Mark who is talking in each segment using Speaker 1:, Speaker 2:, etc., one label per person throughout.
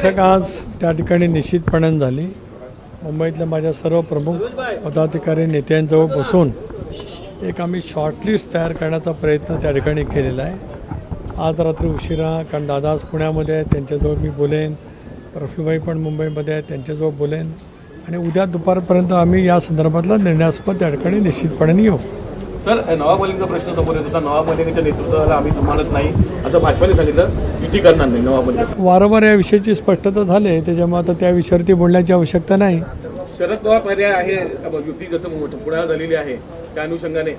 Speaker 1: बैठक आज त्या ठिकाणी निश्चितपणे झाली। मुंबईतल्या माझ्या सर्व प्रमुख पदाधिकारी नेत्यांजवळ बसून एक आम्ही शॉर्टलिस्ट तयार करण्याचा प्रयत्न त्या ठिकाणी केलेला आहे। आज रात्री उशिरा, कारण दादा आज पुण्यामध्ये आहे, त्यांच्याजवळ मी बोलेन, रफीभाई पण मुंबईमध्ये आहे, त्यांच्याजवळ बोलेन आणि उद्या दुपारपर्यंत आम्ही या संदर्भातला निर्णयास्पद त्या ठिकाणी निश्चितपणे येऊ।
Speaker 2: सर, नवाब मलिकचा प्रश्न समोर येत होता। नवाब मलिकच्या नेतृत्वाला आम्ही जुमानत नाही असं भाजपाने सांगितलं, युती करणार नाही नवाब मलिक।
Speaker 1: वारंवार या विषयाची स्पष्टता झाली, त्याच्यामुळे आता त्या विषयावरती बोलण्याची आवश्यकता नाही।
Speaker 2: शरद पवार पर्याय आहे युती जसं पुण्याला झालेली आहे त्या अनुषंगाने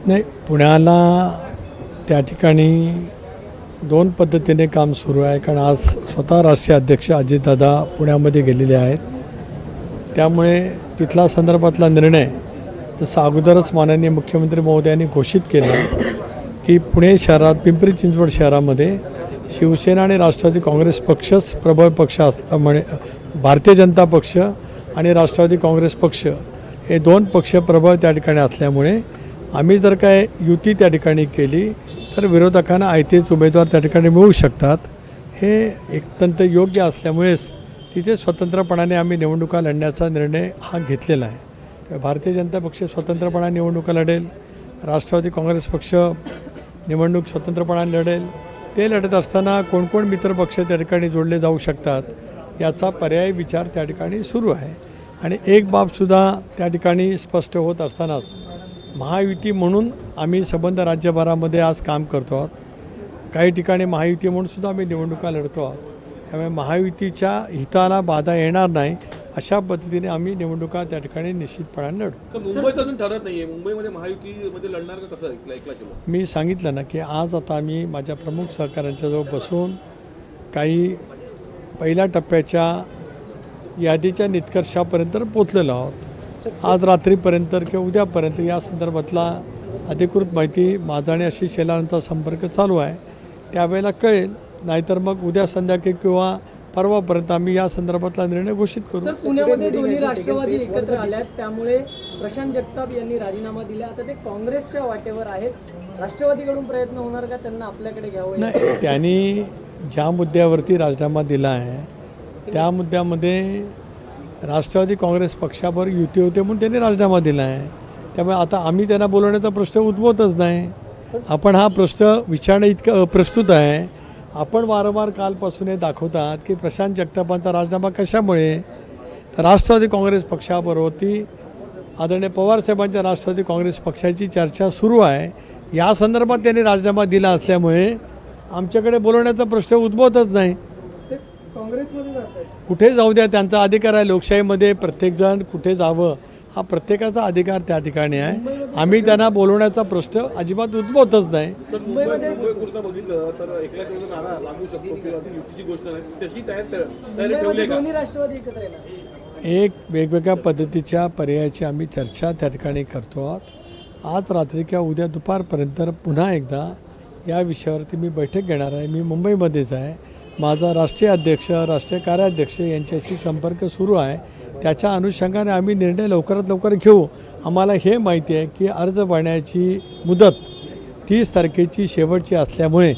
Speaker 1: नाही, पुण्याला त्या ठिकाणी दोन पद्धतीने काम सुरू आहे। कारण आज स्वतः राष्ट्रीय अध्यक्ष अजितदादा पुण्यामध्ये गेलेले आहेत, त्यामुळे तिथला संदर्भातला निर्णय जसं अगोदरच माननीय मुख्यमंत्री महोदयांनी घोषित केलं की पुणे शहरात, पिंपरी चिंचवड शहरामध्ये शिवसेना आणि राष्ट्रवादी काँग्रेस पक्षच प्रबळ पक्ष असल्यामुळे भारतीय जनता पक्ष आणि राष्ट्रवादी काँग्रेस पक्ष हे दोन पक्ष प्रबळ त्या ठिकाणी असल्यामुळे आम्ही जर काय युती त्या ठिकाणी केली तर विरोधकांना आयतेच उमेदवार त्या ठिकाणी मिळू शकतात। हे अत्यंत योग्य असल्यामुळेच तिथे स्वतंत्रपणाने आम्ही निवडणुका लढण्याचा निर्णय हा घेतलेला आहे। भारतीय जनता पक्ष स्वतंत्रपणाने निवडणुका लढेल, राष्ट्रवादी काँग्रेस पक्ष निवडणूक स्वतंत्रपणाने लढेल। ते लढत असताना कोण कोण मित्रपक्ष त्या ठिकाणी जोडले जाऊ शकतात याचा पर्यायी विचार त्या ठिकाणी सुरू आहे। आणि एक बाबसुद्धा त्या ठिकाणी स्पष्ट होत असतानाच महायुती म्हणून आम्ही संबंध राज्यभरामध्ये आज काम करतो आहोत। काही ठिकाणी महायुती म्हणून सुद्धा आम्ही निवडणुका लढतो आहोत, त्यामुळे महायुतीच्या हिताला बाधा येणार नाही अशा पद्धतीने आम्ही निवडणुका त्या ठिकाणी निश्चितपणाने लढू।
Speaker 2: मुंबईचं अजून ठरत नाहीये, मुंबईमध्ये महायुतीमध्ये लढणार का कसं ऐकला
Speaker 1: मी सांगितलं ना की आज आता आम्ही माझ्या प्रमुख सहकाऱ्यांच्याजवळ बसून काही पहिल्या टप्प्याच्या यादीच्या निष्कर्षापर्यंत पोचलेलो आहोत। आज रात्रीपर्यंत किंवा उद्यापर्यंत या संदर्भातला अधिकृत माहिती माझा आणि आशिष शेलारांचा संपर्क चालू आहे, त्यावेळेला कळेल। नाहीतर मग उद्या संध्याकाळी किंवा परवापर्यंत आम्ही या संदर्भातला निर्णय घोषित करू।
Speaker 3: सर, पुण्यामध्ये दोन्ही राष्ट्रवादी एकत्र आल्यात, त्यामुळे प्रशांत जगताप यांनी राजीनामा दिला। आता ते काँग्रेसच्या वाटेवर आहेत, राष्ट्रवादीकडून प्रयत्न होणार का त्यांना आपल्याकडे घ्यावं?
Speaker 1: नाही, त्यांनी ज्या मुद्द्यावरती राजीनामा दिला आहे त्या मुद्द्यामध्ये राष्ट्रवादी काँग्रेस पक्षावर युती होते म्हणून त्यांनी राजीनामा दिला आहे। त्यामुळे आता आम्ही त्यांना बोलवण्याचा प्रश्न उद्भवतच नाही। आपण हा प्रश्न विचारणे इतकं अप्रस्तुत आहे। आपण वारंवार कालपासून हे दाखवतात की प्रशांत जगतापांचा राजीनामा कशामुळे, तर राष्ट्रवादी काँग्रेस पक्षाबरोबरती आदरणीय पवारसाहेबांच्या राष्ट्रवादी काँग्रेस पक्षाची चर्चा सुरू आहे। या संदर्भात त्यांनी राजीनामा दिला असल्यामुळे आमच्याकडे बोलवण्याचा प्रश्न उद्भवतच नाही।
Speaker 3: काँग्रेसमध्ये जात आहेत,
Speaker 1: कुठे जाऊ द्या, त्यांचा अधिकार आहे। लोकशाहीमध्ये प्रत्येकजण कुठे जावं हा प्रत्येकाचा अधिकार त्या ठिकाणी आहे। आम्ही त्यांना बोलवण्याचा प्रश्न अजिबात उद्भवतच नाही।
Speaker 2: मुंबईपुरता बघितलं तर एकल्याच नारा लागू शकतो किंवा युतीची गोष्ट नाही, तशी तयारी ठेवली का?
Speaker 3: दोन्ही राष्ट्रवादी एकत्र येणार।
Speaker 1: एक वेगवेगळ्या पद्धतीच्या पर्यायाची आम्ही चर्चा त्या ठिकाणी करतो आहोत। आज रात्री किंवा उद्या दुपारपर्यंत पुन्हा एकदा या विषयावरती मी बैठक घेणार आहे। मी मुंबईमध्येच आहे, माझा राष्ट्रीय अध्यक्ष, राष्ट्रीय कार्याध्यक्ष यांच्याशी संपर्क सुरू आहे। त्याच्या अनुषंगाने आम्ही निर्णय लवकरात लवकर घेऊ। आम्हाला हे माहिती आहे की अर्ज भरण्याची मुदत 30 तारखेची शेवटची असल्यामुळे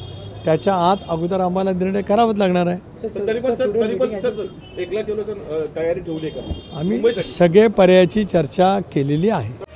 Speaker 1: त्याच्या आत अगोदर आम्हाला निर्णय करावाच लागणार आहे।
Speaker 2: तरी पण सर एकला तयारी ठेवली का?
Speaker 1: आम्ही सगळे पर्यायाची चर्चा केलेली आहे।